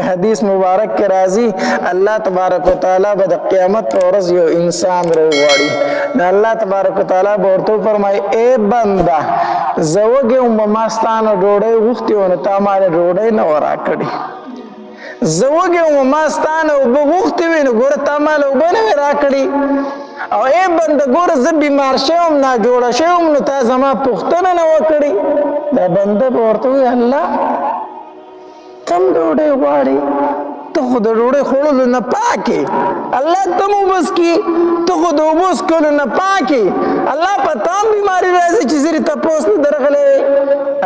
حدیث مبارک کے راضی اللہ تبارک و تعالیٰ بد قیامت ورځ یو انسان راوغواړي نو الله تبارک و تعالیٰ به ورته وفرمایي ای بنده زه وږی وم ما ستانه ډوډۍ غوښتې وه نو تا ماله ډوډۍ نه وه راکړې زه وږی وم ما ستانه اوبه غوښتې وې نو ګوره تا ماله اوبه نه وې راکړې او ای بنده ګوره زه بیمار شوی وم ناجوړه شوی وم نو تا زما پوښتنه نه وکړې دا بنده به ورته ووایي الله تم ډوډۍ غواړي ته خو د ډوډۍ خوړلو نه پاکې الله ته مو بس کي ته خو د اوبو څښلو نه پاکې الله په تا هم بیماري راځي چې زرې تپوس نه درغلی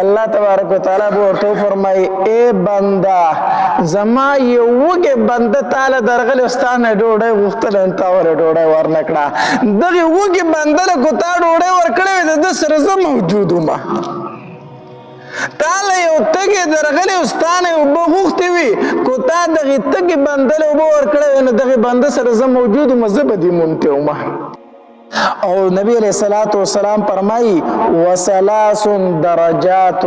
الله تبارک وتعالی به ورته وفرمایي ای بنده زما یو وږی بنده تاله درغلی او ستا نه ډوډۍ غوښتله نو تا ورې ډوډۍ ورنه کړه دغې وږي بنده له کو تا ډوډۍ ورکړې وې د ده سره زه موجود ومه تاله یو تږی درغلی او ستا نه اوبه غوښتې وي کو تا دغې تږي بنده له اوبه ورکړی وی نو دغې بنده سره زه موجود وم زه به دې مونتی ومه او نبی علیہ الصلوۃ والسلام فرمایي وثلاث درجات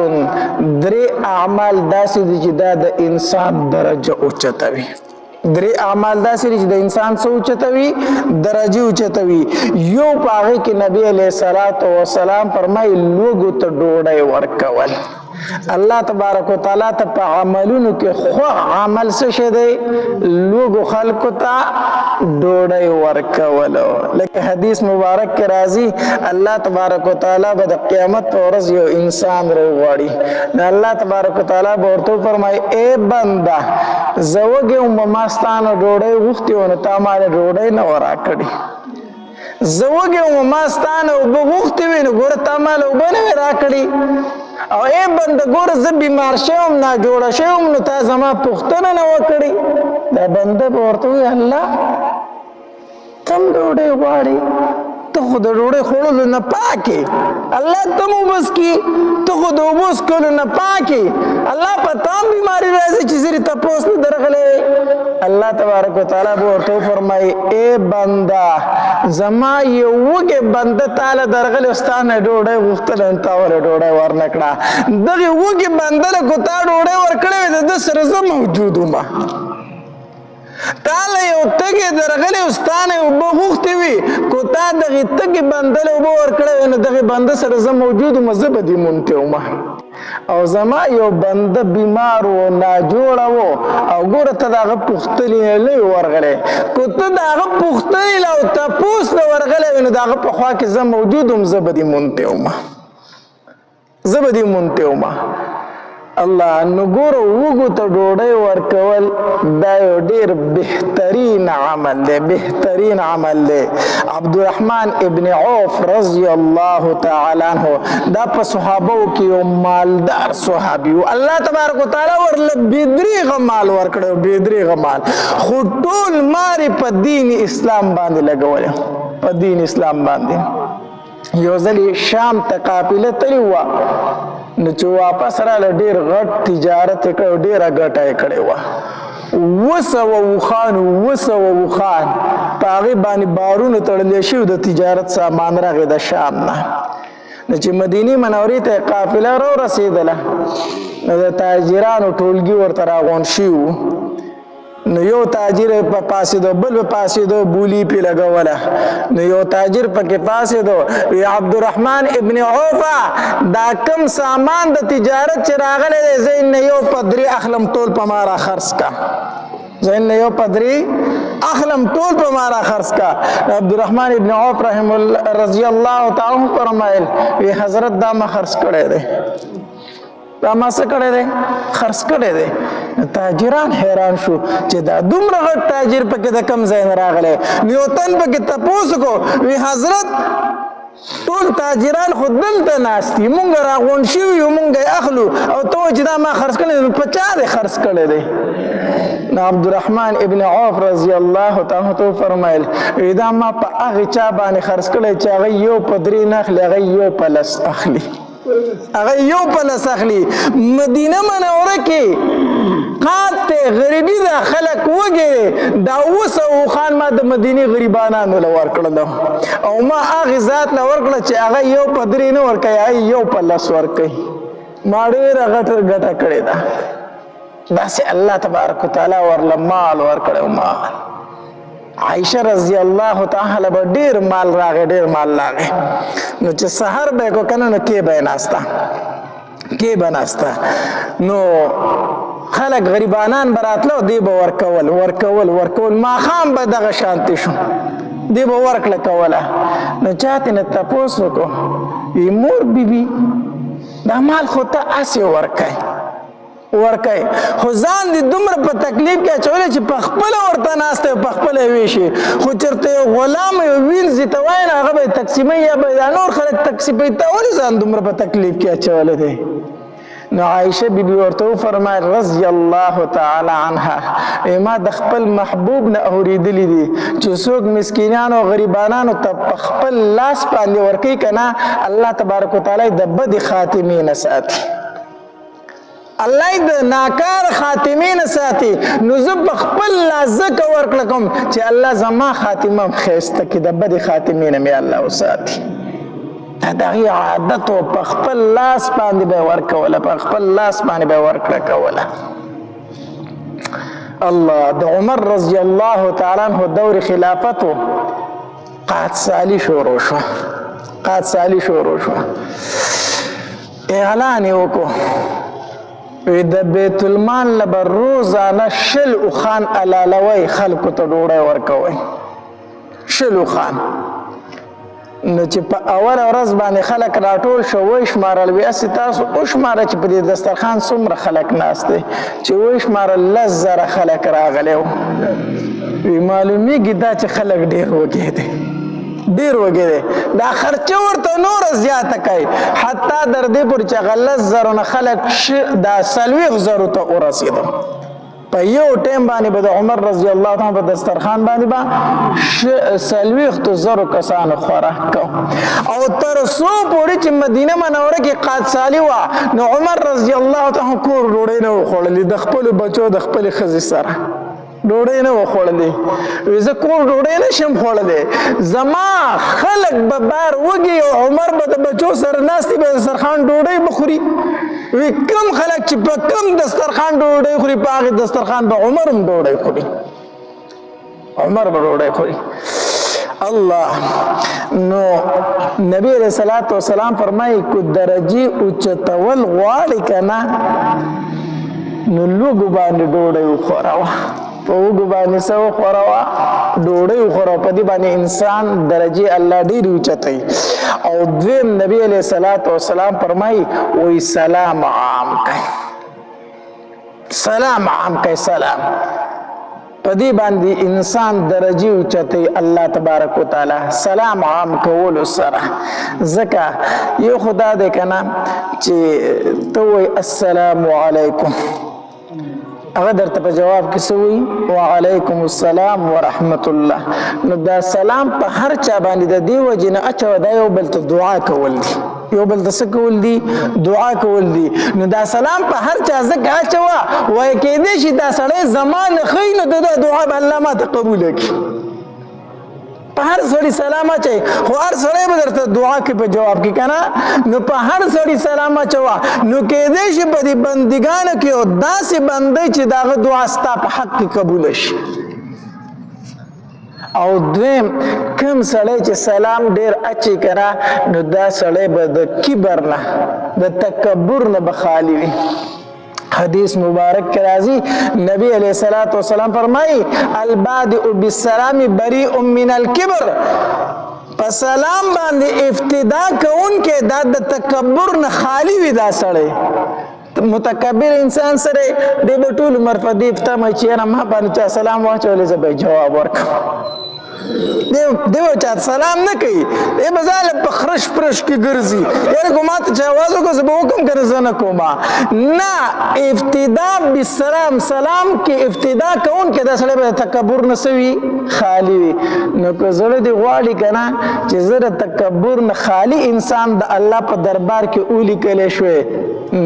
درې اعمال داسې دي چې دا د انسان درجه اوچتوي درې اعمال داسې دي چې د انسان څه اوچتوي درجه اوچتوي یو په هغې کې نبی علیہ الصلوۃ والسلام فرمایي لوږو ته ډوډۍ ورکول الله تبارک وتعالی ته په عملونو کې خوښ عمل څه شی دی لوږو خلکو ته ډوډۍ ورکولو لکه حدیث مبارک کې راځي الله تبارک وتعالی به د قیامت په ورځ یو انسان راوغواړي نو الله تبارک وتعالی به ورته وفرمایي ای بنده زه وږی وم ما ستانه ډوډۍ غوښتې وه نو تا ماله ډوډۍ نه وه راکړې زه وږی وم ما ستانه اوبه غوښتې وې نو ګوره تا ماله اوبه نه وې راکړې او ای بنده ګوره زه بیمار شوی وم ناجوړه شوی وم نو تا زما پوښتنه نه وکړې دا بنده به ورته ووایي الله ته هم ډوډۍ غواړې ته خو د ډوډۍ خوړلو نه پاکې الله ته مو بس کي ته خو د اوبو څښلو نه پاکې الله په تا هم بیماري راځي چې زرې تپوس نه درغلی الله تبارک وتعالی به ورته وفرمایي ای بنده زما یو وږی بنده تاله درغلی او ستا نه ډوډۍ غوښتله نو تا ولې ډوډۍ ورنه کړه دغې وږي بنده له کو تا ډوډۍ ورکړې وې د ده سره زه موجود ومه تاله یو تږی درغلی او ستا نه اوبه غوښتې وي کو تا دغې تږي بنده له اوبه ورکړی وې نو دغې بنده سره زه موجود ومه زه به دې مونتی ومه او زما یو بنده بیمار و ناجوړه و او ګوره ته د هغه پوښتنې نه وي ورغلی کو ته د هغه پوښتنې له او تپوس له ورغلی وې نو د هغه په خوا کې زه موجود وم زه به دې مونتی ومه الله نو ګوره وږو ته ډوډۍ ورکول دا یو ډېر بهترین عمل دی عبدالرحمن ابن عوف رضی الله تعالی عنه دا په صحابو کې یو مالدار صحابي و الله تبارک وتعالی ورله بېدریغه مال ورکړی بېدریغه مال خو ټول مارې په دین اسلام باندې لګولی په دین اسلام باندې یو ځل شام ته قافله تللې وه نو چې واپس راله ډېر غټ تجارت یې کړی ډېره ګټه یې کړې وه 200 اوښان په هغې باندې بارونه تړلی شوي د تجارت سامان راغی د شام نه نو چې مدینې منورې ته یې قافله راورسېدله نو د تاجرانو ټولګي ورته راغونډ شوي وو نو یو تاجر په پاسېدو بل په پاسېدو بولي پې لګوله نو یو تاجر پکې پاسېدو وی عبدالرحمن ابن عوفه دا کم سامان د تجارت چې راغلی دی زه نه یو په 3 اخلم ټول په ما را خرڅ کا عبدالرحمن ابن عوف رحم الله رضی الله تعالی عنہ فرمایل وی حضرت دا ما خرڅ کړی دی دا ما څه کړی دی خرڅ کړی دی تاجران حیران شو چې دا دومره غټ تاجر پکې د کم ځای نه راغلی نو یو تن پکې تپوس وکړو وی حضرت ټول تاجران خو دلته ناست دي مونږ راغونډ شوي یو مونږ یې اخلو او ته وایې چې دا ما خرڅ کړی نو په چا دی خرڅ کړی دی نو عبدالرحمن ابن عوف رضی الله تعالی عنہ فرمایل دا ما په هغې چا باندې خرڅ کړی چې هغه یو په 3 نه اخلي هغه یو په 10 اخلي مدینه منوره کې قات غریبی دا خلق وږي دا 200 اوښان ما د مدینې غریبانانو له ورکړل او ما هغه ذات له ورکړل چې هغه یو په 3 نه ورکوي یو په 10 ورکوي ما ډېره ګټه کړې ده داسې الله تبارک وتعالی ورله مال ورکړی مال. عائشه رضی الله تعالی به ډېر مال راغی ډېر مال راغی نو چې سحر به یې کو که نه نو کې به یې ناسته نو خلک غریبانان به راتله دی به ورکول ماښام به دغه شانتې شو دی به ورکړه کوله. نو چا ترېنه تپوس وکړو وی مور بیبي دا مال خو ته هسې ورکوي خو ځان دې دومره په تکلیف کې اچولی چې په خپله ورته ناسته په خپله ویشي خو چېرته یو غلام یو وینځي ته وایي نو هغه به یې تقسیموي یا به دا نور خلک تقسیموي ته ولې ځان دومره په تکلیف کې اچولی دی. نو عائشه بیبي ورته وفرمایل رضی الله تعالی عنها ما د خپل محبوب نه اورېدلي دي چې څوک مسکینانو او غریبانانو ته په خپل لاس باندې ورکوي که نه الله تبارک وتعالی د بدې خاتمې نه ساتي الله د ناکار خاتمې نه ساتي. نو زه په خپل لاس ځکه ورکړه کوم چې الله زما خاتمه هم ښایسته کړي د بدې خاتمې نه مې الله وساتي. دا دغې عادت و په خپل لاس باندې به یې ورکوله په خپل لاس باندې به یې ورکړه کوله. الله د عمر رضی الله تعالی عنه دور خلافت و قادسالي شروع شوه اعلان یې وکړو وی د بیت المال نه به روزانه 20 اوښان علالوئ خلکو ته ډوډۍ ورکوئ 20 اوښان. نو چې په اوله ورځ باندې خلک راټول شو وشمارل وی هسې تاسو وشماره چې په دې دسترخوان څومره خلک ناست دی چې وشمارل 10,000 خلک راغلی وو. وی معلومیږي دا چې خلک ډېر وږی دی دا خرچه ورته نوره زیاته کوي حتی در دې پورې چې هغه 10,000 نه خلک دا 40,000 ته ورسېدل. په یو ټیم باندې به د عمر رضی الله تعالی په دسترخوان باندې به 40,000 کسانو خوراک کو او تر څو پورې چې مدینه منوره کې قادسالي وه نو عمر رضی الله تعالی کور ډوډۍ نه وخوړلې د خپلو بچو د خپلې ښځې سره ډوډۍ نه وخوړلې. وی زه کور ډوډۍ نشم خوړلی زما خلک به بار وږي او عمر به د بچو سره ناستې به دسترخوان ډوډۍ به خوري. وی کم خلک چې په کم دسترخوان ډوډۍ خوري په هغې دسترخوان به عمر هم ډوډۍ خوري الله. نو نبی علیہ الصلوۃ والسلام فرمایي کو درجې اوچتول غواړې که نه نو لوږو باندې ډوډۍ وخوروه په وږو باندې څه وخوروه ډوډۍ وخوروه په دې باندې انسان درجې الله ډېرې اوچتوي. او دویم نبی علیہ الصلوۃ والسلام فرمایي وی سلام عام کوي سلام په دې باندې انسان درجې اوچتوي الله تبارک وتعالی سلام عام کولو سره. ځکه یو خدا دی که نه چې ته وایي السلام علیکم هغه درته په جواب کې څه وایي وعلیکم السلام ورحمت الله. نو دا سلام په هر چا باندې د دې وجې نه اچوه دا یو بل ته دعا کول دي دعا کول دي. نو دا سلام په هر چا ځکه اچوه وایي کېدی شي دا سړی زما نه ښیي نو د ده دعا به الله ماته قبوله کړي. په هر سړي سلام اچوي خو هر سړی به درته دعا کوي په جواب کې که نه نو په هر سړي سلام اچوه نو کېدی شي په دې بندګانو کې یو داسې بندی چې د هغه دعا ستا په حق کې قبوله شي. او دویم کم سړی چې سلام ډېر اچي که نه نو دا سړی به د کبر نه د تکبر نه به خالي وي. حدیث مبارک کے راضی نبی علیہ الصلوۃ والسلام فرمائی البادئ بالسلام بریء من الکبر په سلام باندې ابتدا کوونکی دا د تکبر نه خالی وي. دا سړی متکبر انسان سره دی به ټول عمر په دې تمه چې یاره ما باندې چا سلام واچولی زه به جواب ورکړم دیو چاته سلام نه کوي دی به ځاله په خرش پرش کې ګرځي یاره کو ما ته چې اواز وکړو زه به وکړم که نه زه نه کوم نه ابتدا بالسلام سلام کې ابتدا کوونکی دا سړی به د تکبر نه څه وي خالي وي. نو که زړه دې غواړي که نه چې زه د تکبر نه خالي انسان د الله په دربار کې ولیکلی شوی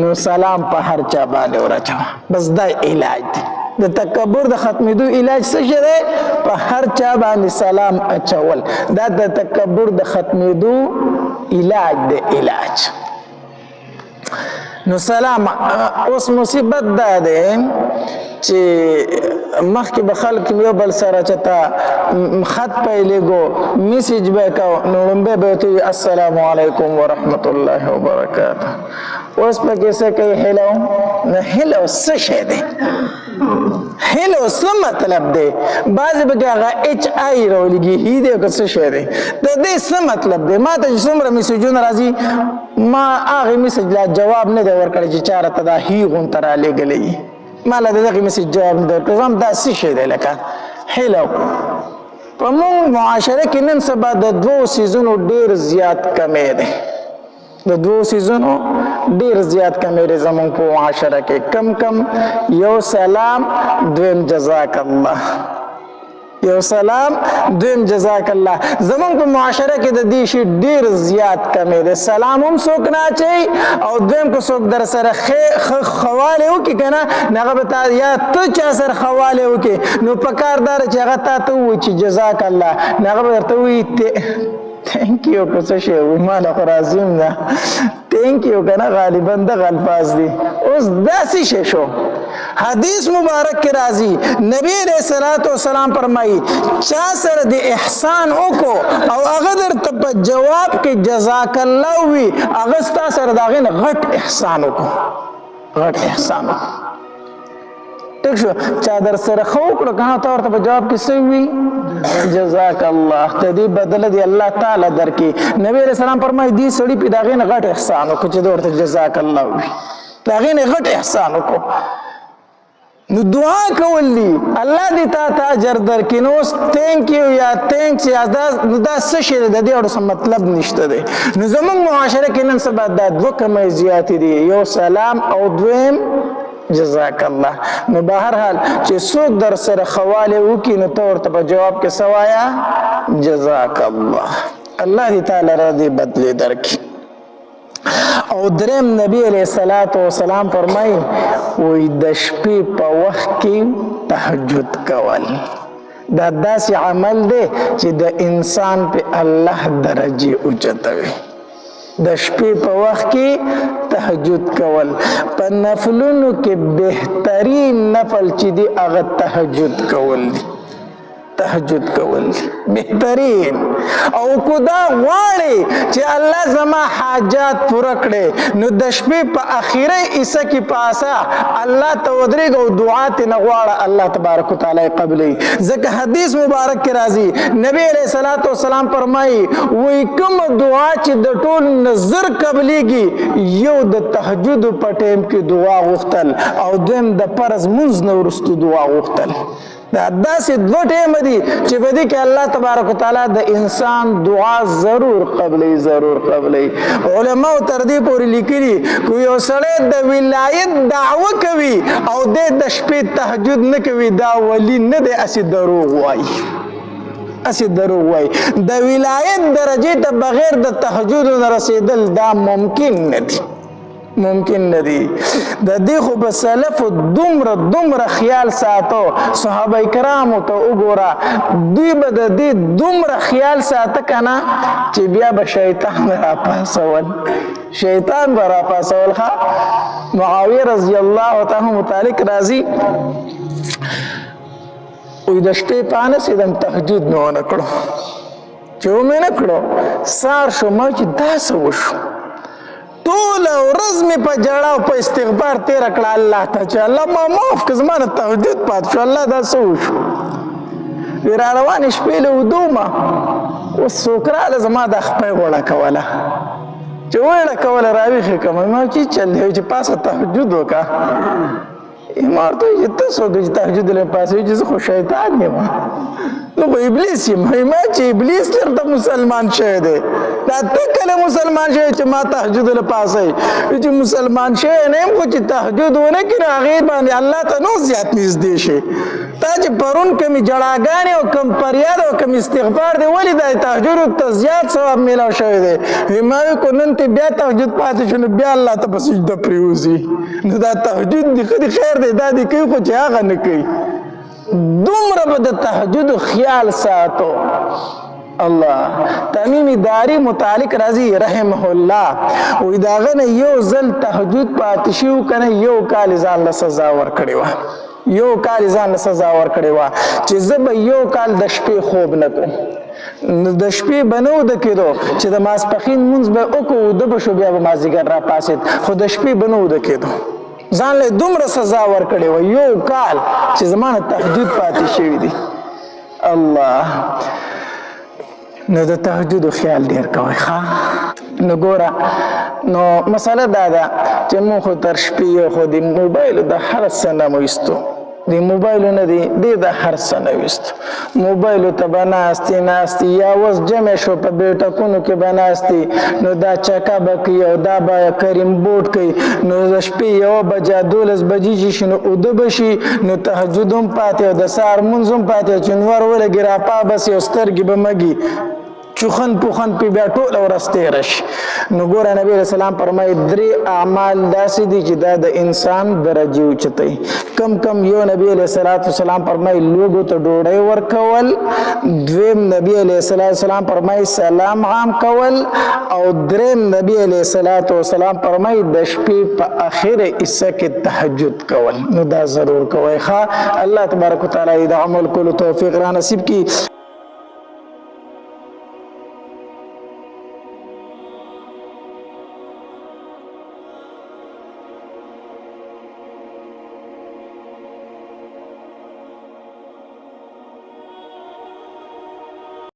نو سلام په هر چا باندې ورچوه بس دا علاج دی د تکبر د ختمېدو علاج څه شی دی په هر چا باندې سلام اچول دا د تکبر د ختمېدو علاج دی نو سلام اوس مصیبت دا دی چې مخکې به خلک یو بل سره چېته خط پیلېږو میسیج به یې کو نو لومبی به ورته وي السلام علیکم ورحمت الله وبرکاته اوس پکې څه کوي هیلو نه هیلو څه شی دی هیلو څه مطلب دی بعضې پکې هغه ایچ آی راولېږي هي دی که څه شی دی د دې څه مطلب دی ما ته چې څومره میسیجونه راځي ما هغې میسیج لا جواب نه دی ورکړی چې چا راته دا هي غونته رالیږلی ما له د دغې میسیج جواب نه دی ورکړی زم دا څه شی دی لکه هیلو په مونږ معاشره کې نن سبا د دوو څیزونو ډېر زیات کمی دی د دوو څیزونو ډېر زیات کمی دی زمونږ په معاشره کې کم یو سلام دویم جزاک الله یو سلام دویم جزاک الله زمونږ په معاشره کې د دې شي ډېر زیات کمی دی سلام هم څوک نه اچوي او دویم که څوک در سره خواله وکړي که نه نو هغه به تا یا ته چا سره خواله وکړي نو پکار دا ده چې هغه تا ته ووایي چې جزاک الله نو هغه به درته ووایي تھینک یو که څه شی وایي ما له خو راضي یم نه تھینک یو که نه غالبا دغه الفاظ دي اوس داسې شی شو حدیث مبارک کې راځي نبی علیہ الصلوۃ والسلام فرمایي چا سره د احسان وکړو او هغه درته په جواب کې جزاک الله وي هغه ستا سره د هغې نه غټ احسان وکړو غټ احسان وکړو ټیک شو چا در سره ښه وکړو که نه ته ورته په جواب کې څه وي جزاک الله ته دې بدله دې الله تعالی درکړي نبی علیہ السلام فرمایي دې سړي پې د هغې نه غټ احسان وکړو چې د ورته جزاک الله وي د هغې نه غټ احسان وکړو نو دعا کول دي الله دې تا ته اجر درکړي نو اوس تھینک یو یا تھینکس یا دا څه شی دی د دې اړو څه مطلب نشته دی نو زموږ معاشره کې نن سبا دا دوه کمۍ زیاتې دي یو سلام او دویم جزاک الله نو بهرحال چې څوک در سره خواله وکړي نو ته ورته په جواب کې څه وایه جزاک الله الله دې تعالی را دې بدلې درکړي او دریم نبی علیہ الصلوۃ والسلام فرمایي وایي د شپې په وخت کې تهجد کول دا داسې عمل دی چې د انسان په الله درجې اوچتوي د شپې په وخت کې تهجد کول په نفلونو کې بهترین نفل چې دی هغه تهجد کول دی تهجد کول بهترین او کو دا غواړي چې الله زما حاجات پوره کړي نو د شپې په اخیره حصہ کې پاسه الله ته ودرېږه او دعا ترې غواړه الله تبارک وتعالی قبلوي ځکه حدیث مبارک کې راځي نبی علیہ الصلوۃ والسلام فرمایي وایي کومه دعا چې د ټول نه زر قبلېږي یو د تهجد په ټیم کې دعا غوښتل او دویم د فرض مونځ نه وروسته دعا غوښتل دا داسې دوه ټیمه دي چې په دې کې الله تبارک وتعالی د انسان دعا ضرور قبلوي ضرور قبلوي علماو تر دې پورې لیکلي که یو سړی د ولایت دعوه کوي او د شپې تهجد نه کوي دا ولی نه دی هسې دروغ وایي هسې دروغ وایي د ولایت درجې ته بغیر د تهجد نه رسېدل دا ممکن نه دي ممکن ندی د دې خو په سلفو دومره خیال ساتو صحابه کرامو ته وګوره دوی به د دې دومره خیال ساته که نه چې بیا به شیطان راپاسول شیطان به راپاسول ښه معاویه رضی الله تعالی متعلق راځي وی د شپې پانس یې د تهجد مې ونه کړو چې ومې نه کړو سار شو ما چې دا څه وشو ټوله ورځ مې په ژړا او په استغفار تېره کړه الله ته چې الله ما معاف کړه زما نه تهجد پاتې شو الله دا څه وشو وی را روانې شپې له ودومه اوس څوک راغله زما دا خپۍ غوړه کوله چې ویړه کوله راویښې کړم ما چې چل دی چې پاسه تهجد وکړه ما ورته وایي چې ته څوک چې تهجد له پاسه وایي چې زه خو شیطان یم نو خو ابلیس یم ما چې ابلیس چېرته مسلمان شوی دی دا ته کله مسلمان شوی چې ما تهجد له پاسه وي چې مسلمان شوی نه یم خو چې تهجد ونه کړي نو هغې باندې الله ته نور زیات نږدې شي تا چې پرون کمې جړاګانې او کم فریاد او کم استغفار دی ولې دا تهجد ته زیات ثواب میلاو شوی دی وایي ما وایي کو نن ته بیا تهجد پاتې شو نو بیا الله ته په سجده پرېوځي نو دا تهجد دی ښه دی خیر دی دا دی کوي خو چې هغه نه کوي دومره به د تهجد خیال ساتو الله تمیم داری متعلق راضی رحمه الله وی داغه نه یو ځل تهجد پاتې شو کنه یو کال ځان له سزا ورکړی و یو کال ځان له سزا ورکړی و چې زه به یو کال د شپې خوب نه کوم د شپې بنو د کېدو چې د ماسپښین مونځ به وکړو د به شو بیا به مازدیګر را پاسېد خو د شپې بنو د کېدو ځان له دومره سزا ورکړی و یو کال چې زما نه تهجد پاتې شوي دي الله نو د تهجد خیال ډیر کوئ ښه نو ګوره نو مسله دا ده چې موږ خو تر شپې خو د موبایلو د هر څه نه مو ایستو د موبایلو نه دی د هر څه نه ویستو موبایلو ته به ناستې یا اوس جمع شو په بیټکونو کې به ناستې نو دا چکه به کوي او دا به کریم بوټ کوي نو د شپې 1 بجه 12 بجې چې شي نو اوده به شي نو تهجد هم پاتې او د سهار مونځ هم پاتې چې نور ولګي راپابسي او سترګې به مږي چوخن پوخن پی بیا ټول ورځ تېره شي نو ګوره نبی علیه السلام فرمایي 3 اعمال داسې دي چې دا د انسان درجې اوچتوي کم کم یو نبی علیه السلام فرمایي لوږو ته ډوډۍ ورکول دویم نبی علیه السلام فرمایي سلام عام کول او دریم نبی علیه السلام فرمایي د شپې په اخره حصه کې تهجد کول نو دا ضرور کوئ ښه الله تبارک وتعالی د عمل کولو توفیق را نصیب کړي